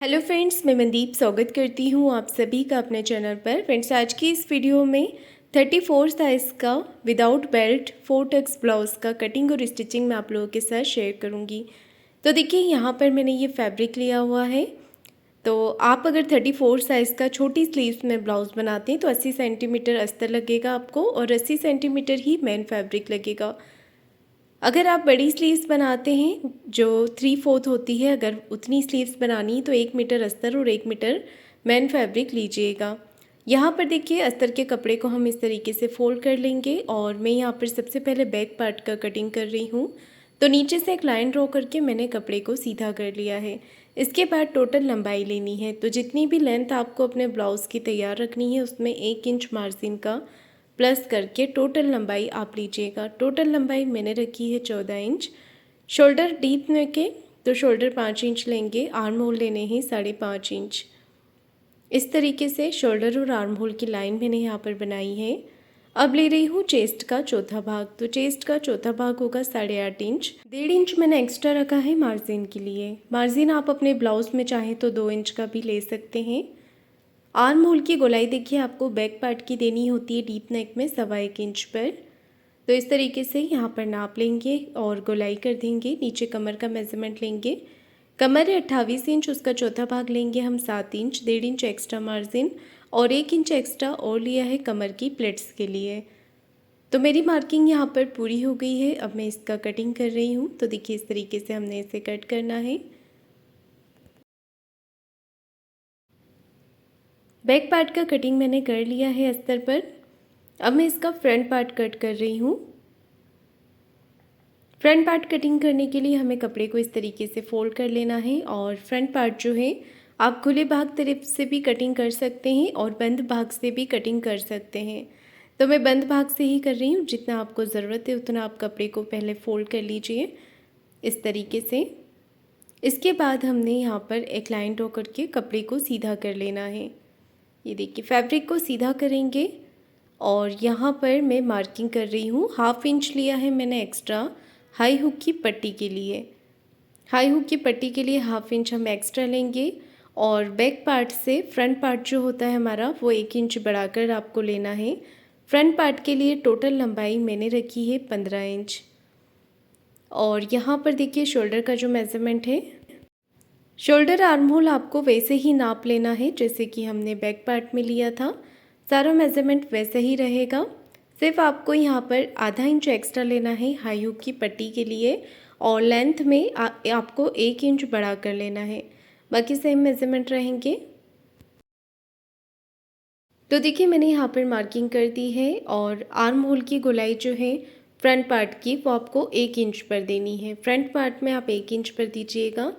Hello friends, मैं मनदीप स्वागत करती हूँ आप सभी का अपने चैनल पर। फ्रेंड्स, आज की इस वीडियो में 34 साइज़ का विदाउट बेल्ट 4 टक्स ब्लाउज़ का कटिंग और स्टिचिंग मैं आप लोगों के साथ शेयर करूँगी। तो देखिए, यहाँ पर मैंने ये फैब्रिक लिया हुआ है। तो आप अगर 34 साइज़ का छोटी स्लीव्स में ब्लाउज़ बनाते हैं तो 80 सेंटीमीटर अस्तर लगेगा आपको और 80 सेंटीमीटर ही मेन फैब्रिक लगेगा। अगर आप बड़ी स्लीव्स बनाते हैं जो 3/4 होती है, अगर उतनी स्लीव्स बनानी है तो 1 मीटर अस्तर और 1 मीटर मेन फैब्रिक लीजिएगा। यहाँ पर देखिए, अस्तर के कपड़े को हम इस तरीके से फोल्ड कर लेंगे और मैं यहाँ पर सबसे पहले बैक पार्ट का कटिंग कर रही हूँ। तो नीचे से एक लाइन ड्रॉ करके मैंने कपड़े को सीधा कर लिया है। इसके बाद टोटल लंबाई लेनी है, तो जितनी भी लेंथ आपको अपने ब्लाउज़ की तैयार रखनी है उसमें 1 इंच मार्जिन का प्लस करके टोटल लंबाई आप लीजिएगा। टोटल लंबाई मैंने रखी है 14 इंच। शोल्डर डीप नेक है तो शोल्डर 5 इंच लेंगे। आर्म होल लेने हैं 5.5 इंच। इस तरीके से शोल्डर और आर्म होल की लाइन मैंने यहाँ पर बनाई है। अब ले रही हूँ चेस्ट का चौथा भाग। तो चेस्ट का चौथा भाग होगा 8.5 इंच। 1.5 इंच मैंने एक्स्ट्रा रखा है मार्जिन के लिए। मार्जिन आप अपने ब्लाउज में चाहें तो 2 इंच का भी ले सकते हैं। आर्म होल की गोलाई देखिए, आपको बैक पार्ट की देनी होती है डीप नेक में 1.25 इंच पर। तो इस तरीके से यहाँ पर नाप लेंगे और गोलाई कर देंगे। नीचे कमर का मेज़रमेंट लेंगे। कमर है 28 इंच, उसका चौथा भाग लेंगे हम 7 इंच। 1.5 इंच एक्स्ट्रा मार्जिन और 1 इंच एक्स्ट्रा और लिया है कमर की प्लेट्स के लिए। तो मेरी मार्किंग यहाँ पर पूरी हो गई है। अब मैं इसका कटिंग कर रही हूँ। तो देखिए, इस तरीके से हमने इसे कट करना है। बैक पार्ट का कटिंग मैंने कर लिया है अस्तर पर। अब मैं इसका फ्रंट पार्ट कट कर रही हूँ। फ्रंट पार्ट कटिंग करने के लिए हमें कपड़े को इस तरीके से फोल्ड कर लेना है और फ्रंट पार्ट जो है आप खुले भाग तरफ से भी कटिंग कर सकते हैं और बंद भाग से भी कटिंग कर सकते हैं। तो मैं बंद भाग से ही कर रही हूँ। जितना आपको ज़रूरत है उतना आप कपड़े को पहले फोल्ड कर लीजिए इस तरीके से। इसके बाद हमने यहाँ पर एक लाइन ड्रॉ करके कपड़े को सीधा कर लेना है। ये देखिए, फैब्रिक को सीधा करेंगे और यहाँ पर मैं मार्किंग कर रही हूँ। 1/2 इंच लिया है मैंने एक्स्ट्रा हाई हुक की पट्टी के लिए। हाई हुक की पट्टी के लिए 1/2 इंच हम एक्स्ट्रा लेंगे और बैक पार्ट से फ्रंट पार्ट जो होता है हमारा वो 1 इंच बढ़ाकर आपको लेना है। फ्रंट पार्ट के लिए टोटल लंबाई मैंने रखी है 15 इंच। और यहाँ पर देखिए, शोल्डर का जो मेज़रमेंट है, शोल्डर आर्म होल आपको वैसे ही नाप लेना है जैसे कि हमने बैक पार्ट में लिया था। सारा मेज़रमेंट वैसे ही रहेगा। सिर्फ आपको यहाँ पर आधा इंच एक्स्ट्रा लेना है हाई हुक की पट्टी के लिए और लेंथ में आपको 1 इंच बढ़ा कर लेना है। बाकी सेम मेज़रमेंट रहेंगे। तो देखिए, मैंने यहाँ पर मार्किंग कर दी है और आर्म होल की गोलाई जो है फ्रंट पार्ट की वो आपको 1 इंच पर देनी है। फ्रंट पार्ट में आप 1 इंच पर दीजिएगा।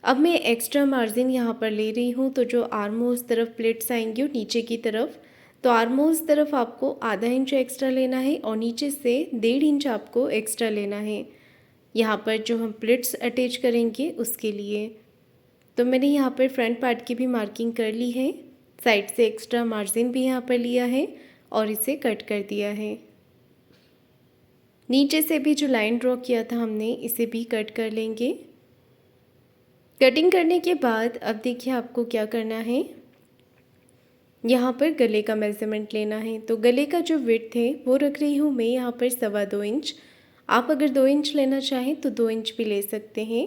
अब मैं एक्स्ट्रा मार्जिन यहाँ पर ले रही हूँ। तो जो आर्म होल्स तरफ प्लेट्स आएंगी और नीचे की तरफ, तो आर्म होल्स तरफ आपको आधा इंच एक्स्ट्रा लेना है और नीचे से 1.5 इंच आपको एक्स्ट्रा लेना है यहाँ पर जो हम प्लेट्स अटैच करेंगे उसके लिए। तो मैंने यहाँ पर फ्रंट पार्ट की भी मार्किंग कर ली है। साइड से एक्स्ट्रा मार्जिन भी यहाँ पर लिया है और इसे कट कर दिया है। नीचे से भी जो लाइन ड्रॉ किया था हमने, इसे भी कट कर लेंगे। कटिंग करने के बाद अब देखिए, आपको क्या करना है, यहाँ पर गले का मेज़रमेंट लेना है। तो गले का जो विड्थ है वो रख रही हूँ मैं यहाँ पर 2.25 इंच। आप अगर 2 इंच लेना चाहें तो 2 इंच भी ले सकते हैं।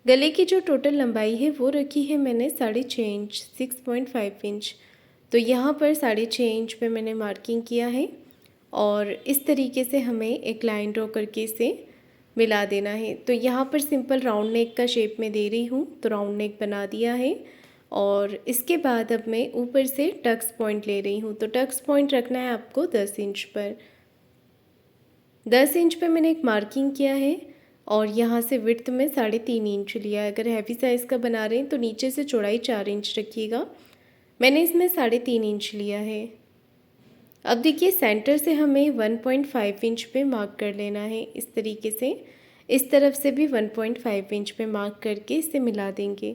गले की जो टोटल लंबाई है वो रखी है मैंने 6.5 इंच, 6.5 इंच। तो यहाँ पर 6.5 इंच पे मैंने मार्किंग किया है और इस तरीके से हमें एक लाइन ड्रॉ करके इसे मिला देना है। तो यहाँ पर सिंपल राउंड नेक का शेप में दे रही हूँ, तो राउंड नेक बना दिया है। और इसके बाद अब मैं ऊपर से टक्स पॉइंट ले रही हूँ। तो टक्स पॉइंट रखना है आपको 10 इंच पर। 10 इंच पे मैंने एक मार्किंग किया है और यहाँ से विड्थ में 3.5 इंच लिया है। अगर हैवी साइज़ का बना रहे हैं तो नीचे से चौड़ाई 4 इंच रखिएगा। मैंने इसमें 3.5 इंच लिया है। अब देखिए, सेंटर से हमें 1.5 इंच पे मार्क कर लेना है इस तरीके से। इस तरफ से भी 1.5 इंच पे मार्क करके इसे मिला देंगे।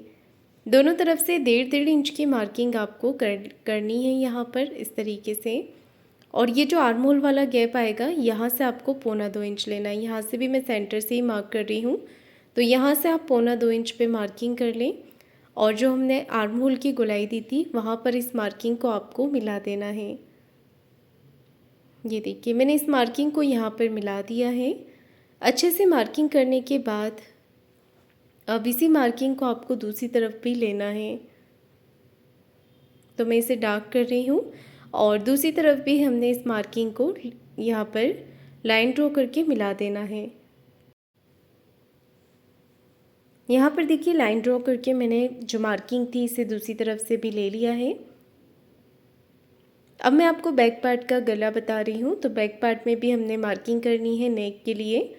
दोनों तरफ से 1.5 इंच की मार्किंग आपको करनी है यहाँ पर इस तरीके से। और ये जो आर्म होल वाला गैप आएगा, यहाँ से आपको 1.25 इंच लेना है। यहाँ से भी मैं सेंटर से ही मार्क कर रही हूँ, तो यहाँ से आप 1.25 इंच पे मार्किंग कर लें। और जो हमने आर्म होल की गोलाई दी थी वहाँ पर इस मार्किंग को आपको मिला देना है। ये देखिए मैंने इस मार्किंग को यहाँ पर मिला दिया है। अच्छे से मार्किंग करने के बाद अब इसी मार्किंग को आपको दूसरी तरफ भी लेना है। तो मैं इसे डार्क कर रही हूँ और दूसरी तरफ भी हमने इस मार्किंग को यहाँ पर लाइन ड्रॉ करके मिला देना है। यहाँ पर देखिए लाइन ड्रॉ करके मैंने जो मार्किंग थी इसे दूसरी तरफ से भी ले लिया है। अब मैं आपको बैक पार्ट का गला बता रही हूँ। तो बैक पार्ट में भी हमने मार्किंग करनी है नेक के लिए।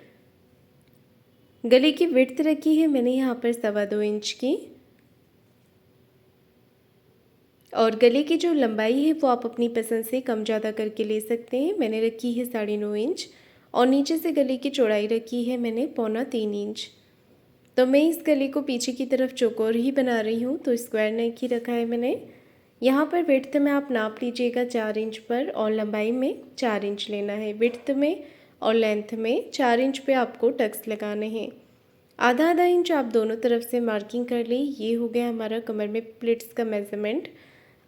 गले की विड्थ रखी है मैंने यहाँ पर 2.25 इंच की, और गले की जो लंबाई है वो आप अपनी पसंद से कम ज़्यादा करके ले सकते हैं। मैंने रखी है 9.5 इंच और नीचे से गले की चौड़ाई रखी है मैंने 3.25 इंच। तो मैं इस गले को पीछे की तरफ चौकोर ही बना रही हूँ, तो स्क्वायर नेक ही रखा है मैंने। यहाँ पर विड्थ में आप नाप लीजिएगा 4 इंच पर और लंबाई में 4 इंच लेना है। विड्थ में और लेंथ में 4 इंच पे आपको टक्स लगाने हैं। आधा आधा इंच आप दोनों तरफ से मार्किंग कर ली। ये हो गया हमारा कमर में प्लिट्स का मेज़रमेंट।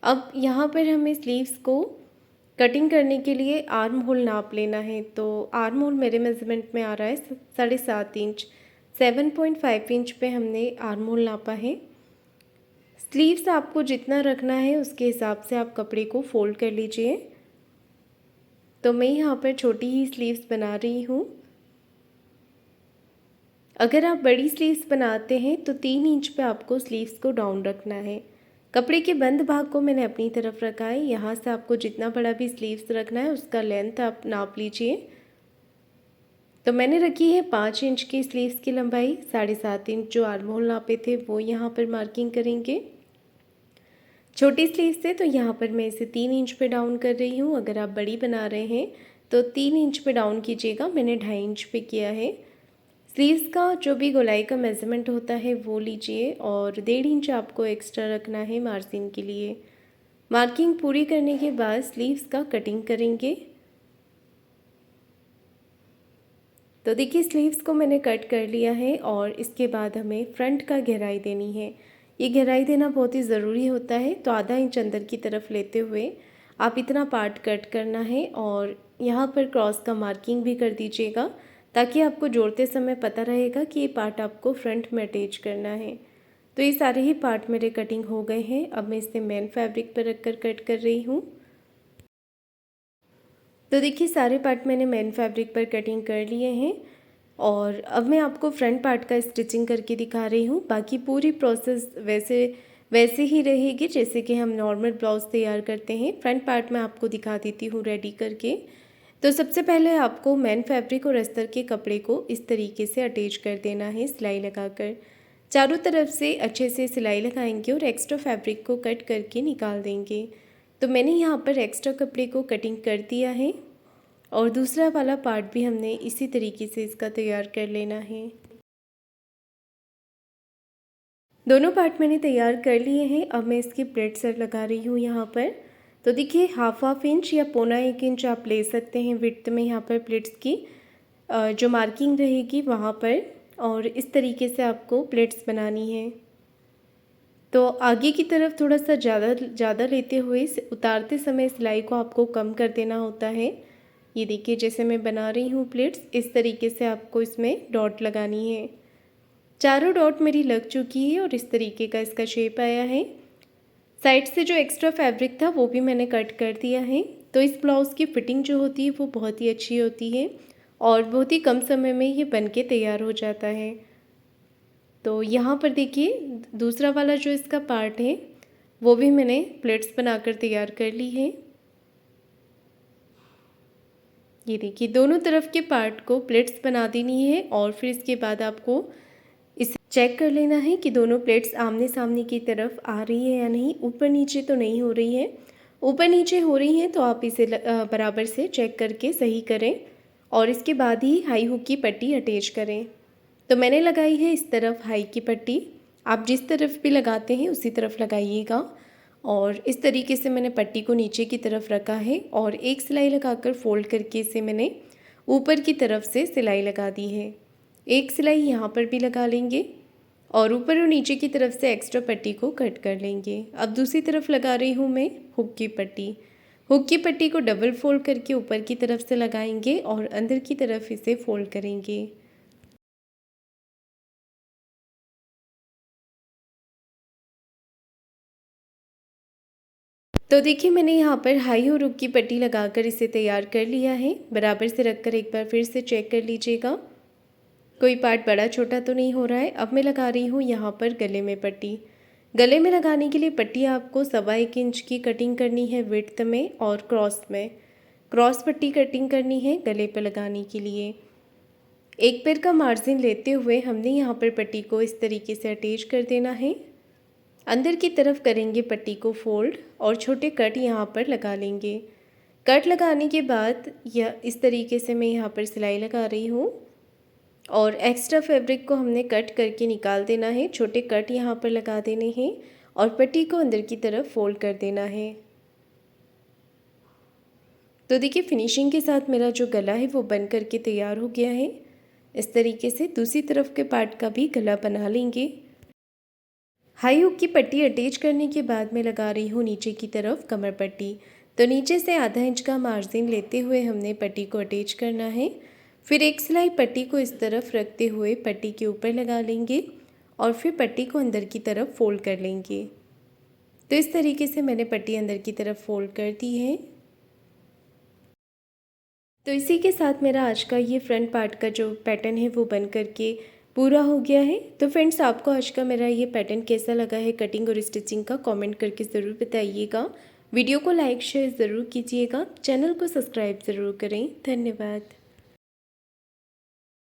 अब यहाँ पर हमें स्लीव्स को कटिंग करने के लिए आर्म होल नाप लेना है। तो आर्म होल मेरे मेज़रमेंट में आ रहा है 7.5 इंच। 7.5 इंच पे हमने आर्म होल नापा है। स्लीव्स आपको जितना रखना है उसके हिसाब से आप कपड़े को फोल्ड कर लीजिए। तो मैं यहाँ पर छोटी ही स्लीव्स बना रही हूँ। अगर आप बड़ी स्लीव्स बनाते हैं तो 3 इंच पे आपको स्लीव्स को डाउन रखना है। कपड़े के बंद भाग को मैंने अपनी तरफ रखा है। यहाँ से आपको जितना बड़ा भी स्लीव्स रखना है उसका लेंथ आप नाप लीजिए। तो मैंने रखी है 5 इंच की स्लीव्स की लंबाई। 7.5 इंच जो आर्म होल नापे थे वो यहाँ पर मार्किंग करेंगे। छोटी स्लीव से तो यहाँ पर मैं इसे 3 इंच पे डाउन कर रही हूँ। अगर आप बड़ी बना रहे हैं तो 3 इंच पे डाउन कीजिएगा। मैंने 2.5 इंच पे किया है। स्लीव्स का जो भी गोलाई का मेज़रमेंट होता है वो लीजिए और 1.5 इंच आपको एक्स्ट्रा रखना है मार्जिन के लिए। मार्किंग पूरी करने के बाद स्लीव्स का कटिंग करेंगे। तो देखिए स्लीव्स को मैंने कट कर लिया है और इसके बाद हमें फ्रंट का गहराई देनी है। ये गहराई देना बहुत ही ज़रूरी होता है। तो आधा इंच अंदर की तरफ लेते हुए आप इतना पार्ट कट करना है और यहाँ पर क्रॉस का मार्किंग भी कर दीजिएगा ताकि आपको जोड़ते समय पता रहेगा कि ये पार्ट आपको फ्रंट में अटैच करना है। तो ये सारे ही पार्ट मेरे कटिंग हो गए हैं। अब मैं इसे मेन फैब्रिक पर रख कर कट कर रही हूँ। तो देखिए सारे पार्ट मैंने मेन फैब्रिक पर कटिंग कर लिए हैं और अब मैं आपको फ्रंट पार्ट का स्टिचिंग करके दिखा रही हूँ। बाकी पूरी प्रोसेस वैसे ही रहेगी जैसे कि हम नॉर्मल ब्लाउज़ तैयार करते हैं। फ्रंट पार्ट मैं आपको दिखा देती हूँ रेडी करके। तो सबसे पहले आपको मेन फैब्रिक और अस्तर के कपड़े को इस तरीके से अटैच कर देना है सिलाई लगाकर। चारों तरफ से अच्छे से सिलाई लगाएंगे और एक्स्ट्रा फैब्रिक को कट करके निकाल देंगे। तो मैंने यहाँ पर एक्स्ट्रा कपड़े को कटिंग कर दिया है और दूसरा वाला पार्ट भी हमने इसी तरीके से इसका तैयार कर लेना है। दोनों पार्ट मैंने तैयार कर लिए हैं। अब मैं इसकी प्लेट सेट लगा रही हूँ यहाँ पर। तो देखिए हाफ इंच या 1.25 इंच आप ले सकते हैं विड्थ में यहाँ पर प्लेट्स की जो मार्किंग रहेगी वहाँ पर, और इस तरीके से आपको प्लेट्स बनानी है। तो आगे की तरफ थोड़ा सा ज़्यादा लेते हुए उतारते समय सिलाई को आपको कम कर देना होता है। ये देखिए जैसे मैं बना रही हूँ प्लेट्स, इस तरीके से आपको इसमें डॉट लगानी है। चारों डॉट मेरी लग चुकी है और इस तरीके का इसका शेप आया है। साइड से जो एक्स्ट्रा फैब्रिक था वो भी मैंने कट कर दिया है। तो इस ब्लाउज़ की फ़िटिंग जो होती है वो बहुत ही अच्छी होती है और बहुत ही कम समय में ये बन के तैयार हो जाता है। तो यहाँ पर देखिए दूसरा वाला जो इसका पार्ट है वो भी मैंने प्लेट्स बनाकर तैयार कर ली है। ये देखिए दोनों तरफ के पार्ट को प्लेट्स बना देनी है और फिर इसके बाद आपको इसे चेक कर लेना है कि दोनों प्लेट्स आमने सामने की तरफ आ रही है या नहीं। ऊपर नीचे तो नहीं हो रही है। ऊपर नीचे हो रही हैं तो आप इसे बराबर से चेक करके सही करें और इसके बाद ही हाई हुक की पट्टी अटैच करें। तो मैंने लगाई है इस तरफ हाई की पट्टी। आप जिस तरफ भी लगाते हैं उसी तरफ लगाइएगा। और इस तरीके से मैंने पट्टी को नीचे की तरफ रखा है और एक सिलाई लगाकर फोल्ड करके इसे मैंने ऊपर की तरफ से सिलाई लगा दी है। एक सिलाई यहाँ पर भी लगा लेंगे और ऊपर और नीचे की तरफ से एक्स्ट्रा पट्टी को कट कर लेंगे। अब दूसरी तरफ लगा रही हूँ मैं हुक की पट्टी। हुक की पट्टी को डबल फोल्ड करके ऊपर की तरफ से लगाएंगे और अंदर की तरफ इसे फोल्ड करेंगे। तो देखिए मैंने यहाँ पर हाई और हुक की पट्टी लगाकर इसे तैयार कर लिया है। बराबर से रखकर एक बार फिर से चेक कर लीजिएगा, कोई पार्ट बड़ा छोटा तो नहीं हो रहा है। अब मैं लगा रही हूँ यहाँ पर गले में पट्टी। गले में लगाने के लिए पट्टी आपको 1.25 इंच की कटिंग करनी है विड्थ में, और क्रॉस में क्रॉस पट्टी कटिंग करनी है गले पर लगाने के लिए। एक पैर का मार्जिन लेते हुए हमने यहाँ पर पट्टी को इस तरीके से अटैच कर देना है। अंदर की तरफ करेंगे पट्टी को फोल्ड और छोटे कट यहाँ पर लगा लेंगे। कट लगाने के बाद यह इस तरीके से मैं यहाँ पर सिलाई लगा रही हूँ और एक्स्ट्रा फैब्रिक को हमने कट करके निकाल देना है। छोटे कट यहाँ पर लगा देने हैं और पट्टी को अंदर की तरफ फोल्ड कर देना है। तो देखिए फिनिशिंग के साथ मेरा जो गला है वो बन करके तैयार हो गया है। इस तरीके से दूसरी तरफ के पार्ट का भी गला बना लेंगे। हाई हुक की पट्टी अटैच करने के बाद मैं लगा रही हूँ नीचे की तरफ कमर पट्टी। तो नीचे से आधा इंच का मार्जिन लेते हुए हमने पट्टी को अटैच करना है। फिर एक सिलाई पट्टी को इस तरफ रखते हुए पट्टी के ऊपर लगा लेंगे और फिर पट्टी को अंदर की तरफ फोल्ड कर लेंगे। तो इस तरीके से मैंने पट्टी अंदर की तरफ फोल्ड कर दी है। तो इसी के साथ मेरा आज का ये फ्रंट पार्ट का जो पैटर्न है वो बन करके पूरा हो गया है। तो फ्रेंड्स आपको आज का मेरा ये पैटर्न कैसा लगा है कटिंग और स्टिचिंग का, कमेंट करके ज़रूर बताइएगा। वीडियो को लाइक शेयर ज़रूर कीजिएगा, चैनल को सब्सक्राइब ज़रूर करें। धन्यवाद।